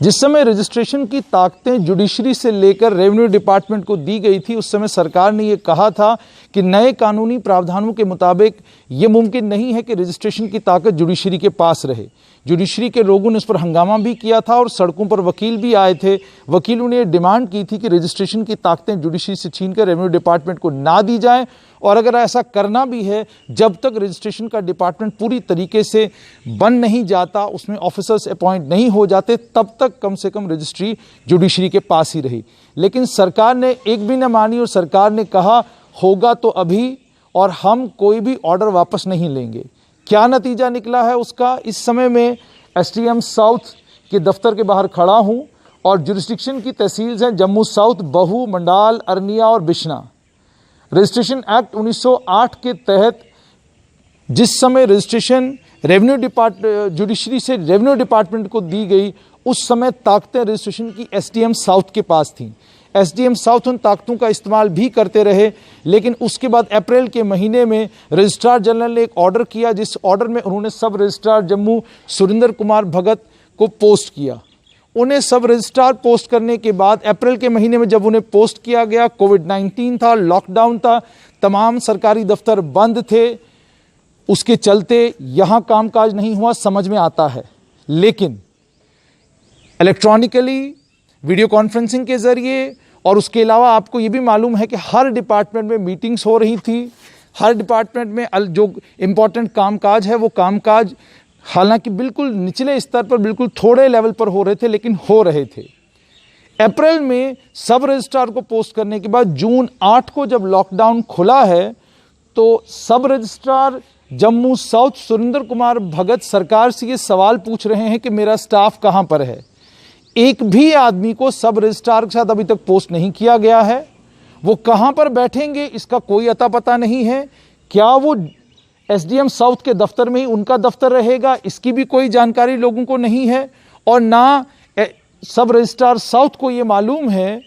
जिस समय रजिस्ट्रेशन की ताकतें जुडिशरी से लेकर रेवेन्यू डिपार्टमेंट को दी गई थी, उस समय सरकार ने यह कहा था कि नए कानूनी प्रावधानों के मुताबिक ये मुमकिन नहीं है कि रजिस्ट्रेशन की ताकत जुडिशरी के पास रहे। जुडिशरी के लोगों ने उस पर हंगामा भी किया था और सड़कों पर वकील भी आए थे। वकीलों ने डिमांड की थी कि रजिस्ट्रेशन की ताकतें जुडिशरी से छीनकर रेवेन्यू डिपार्टमेंट को ना दी जाएं, और अगर ऐसा करना भी है, जब तक रजिस्ट्रेशन का डिपार्टमेंट पूरी तरीके से बन नहीं जाता, उसमें ऑफिसर्स अपॉइंट नहीं हो जाते, तब तक कम से कम रजिस्ट्री जुडिशरी के पास ही रही। लेकिन सरकार ने एक भी न मानी और सरकार ने कहा होगा तो अभी, और हम कोई भी ऑर्डर वापस नहीं लेंगे। क्या नतीजा निकला है उसका? इस समय में एसडीएम साउथ के दफ्तर के बाहर खड़ा हूं और जुरिस्डिक्शन की तहसील्स हैं जम्मू साउथ, बहू, मंडाल, अरनिया और बिश्ना। रजिस्ट्रेशन एक्ट 1908 के तहत जिस समय रजिस्ट्रेशन जुडिशरी से रेवेन्यू डिपार्टमेंट को दी गई, उस समय ताकतें रजिस्ट्रेशन की एसडीएम साउथ के पास थीं। एसडीएम साउथ उन ताकतों का इस्तेमाल भी करते रहे, लेकिन उसके बाद अप्रैल के महीने में रजिस्ट्रार जनरल ने एक ऑर्डर किया, जिस ऑर्डर में उन्होंने सब रजिस्ट्रार जम्मू सुरेंद्र कुमार भगत को पोस्ट किया। उन्हें सब रजिस्ट्रार पोस्ट करने के बाद अप्रैल के महीने में जब उन्हें पोस्ट किया गया, कोविड-19 था, लॉकडाउन था, तमाम सरकारी दफ्तर बंद थे, उसके चलते यहां कामकाज नहीं हुआ, समझ में आता है। लेकिन इलेक्ट्रॉनिकली, वीडियो कॉन्फ्रेंसिंग के जरिए, और उसके अलावा आपको ये भी मालूम है कि हर डिपार्टमेंट में मीटिंग्स हो रही थी। हर डिपार्टमेंट में जो इम्पोर्टेंट कामकाज है वो कामकाज हालांकि बिल्कुल निचले स्तर पर, बिल्कुल थोड़े लेवल पर हो रहे थे, लेकिन हो रहे थे। अप्रैल में सब रजिस्ट्रार को पोस्ट करने के बाद जून 8 को जब लॉकडाउन खुला है, तो सब रजिस्ट्रार जम्मू साउथ सुरेंद्र कुमार भगत सरकार से ये सवाल पूछ रहे हैं कि मेरा स्टाफ कहां पर है। एक भी आदमी को सब रजिस्ट्रार के साथ अभी तक पोस्ट नहीं किया गया है। वो कहां पर बैठेंगे इसका कोई अता पता नहीं है। क्या वो एसडीएम साउथ के दफ्तर में ही उनका दफ्तर रहेगा, इसकी भी कोई जानकारी लोगों को नहीं है। और ना सब रजिस्ट्रार साउथ को ये मालूम है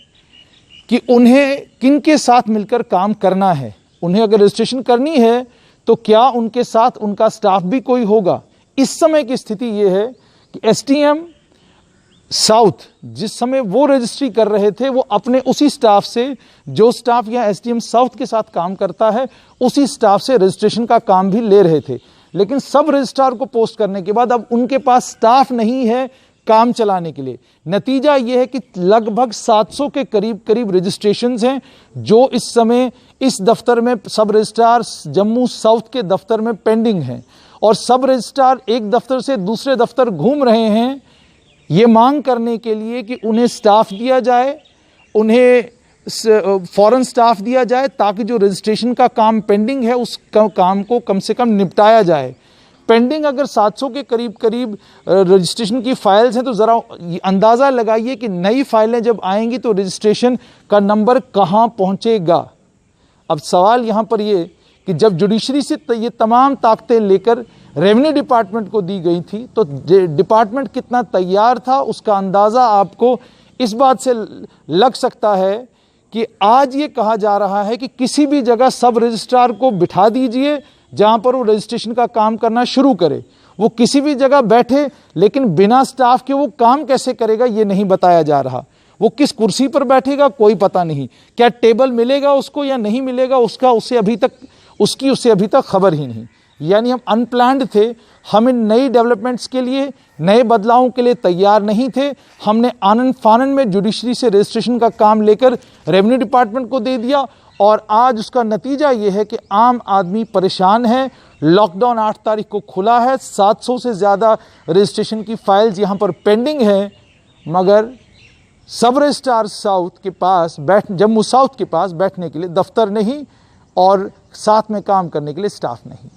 कि उन्हें किन के साथ मिलकर काम करना है। उन्हें अगर रजिस्ट्रेशन करनी है तो क्या उनके साथ उनका स्टाफ भी कोई होगा। इस समय की स्थिति ये है कि एसडीएम साउथ जिस समय वो रजिस्ट्री कर रहे थे, वो अपने उसी स्टाफ से, जो स्टाफ यहाँ एसडीएम साउथ के साथ काम करता है, उसी स्टाफ से रजिस्ट्रेशन का काम भी ले रहे थे। लेकिन सब रजिस्ट्रार को पोस्ट करने के बाद अब उनके पास स्टाफ नहीं है काम चलाने के लिए। नतीजा यह है कि लगभग 700 के करीब रजिस्ट्रेशंस हैं जो इस समय इस दफ्तर में, सब रजिस्ट्रार जम्मू साउथ के दफ्तर में पेंडिंग हैं। और सब रजिस्ट्रार एक दफ्तर से दूसरे दफ्तर घूम रहे हैं ये मांग करने के लिए कि उन्हें स्टाफ दिया जाए, उन्हें फॉरेन स्टाफ दिया जाए, ताकि जो रजिस्ट्रेशन का काम पेंडिंग है उस काम को कम से कम निपटाया जाए। पेंडिंग अगर 700 के करीब रजिस्ट्रेशन की फाइल्स हैं, तो ज़रा अंदाज़ा लगाइए कि नई फाइलें जब आएंगी तो रजिस्ट्रेशन का नंबर कहाँ पहुँचेगा। अब सवाल यहाँ पर ये कि जब जुडिशरी से ये तमाम ताकतें लेकर रेवेन्यू डिपार्टमेंट को दी गई थी, तो डिपार्टमेंट कितना तैयार था उसका अंदाज़ा आपको इस बात से लग सकता है कि आज ये कहा जा रहा है कि किसी भी जगह सब रजिस्ट्रार को बिठा दीजिए जहां पर वो रजिस्ट्रेशन का काम करना शुरू करे। वो किसी भी जगह बैठे, लेकिन बिना स्टाफ के वो काम कैसे करेगा ये नहीं बताया जा रहा। वो किस कुर्सी पर बैठेगा कोई पता नहीं, क्या टेबल मिलेगा उसको या नहीं मिलेगा उससे अभी तक खबर ही नहीं। यानी हम अनप्लान्ड थे, हम इन नई डेवलपमेंट्स के लिए, नए बदलावों के लिए तैयार नहीं थे। हमने आनंद फानन में जुडिशरी से रजिस्ट्रेशन का काम लेकर रेवेन्यू डिपार्टमेंट को दे दिया, और आज उसका नतीजा ये है कि आम आदमी परेशान है। लॉकडाउन 8 तारीख को खुला है, 700 से ज़्यादा रजिस्ट्रेशन की फाइल्स यहाँ पर पेंडिंग है, मगर सब रजिस्ट्रार साउथ के पास जम्मू साउथ के पास बैठने के लिए दफ्तर नहीं और साथ में काम करने के लिए स्टाफ नहीं।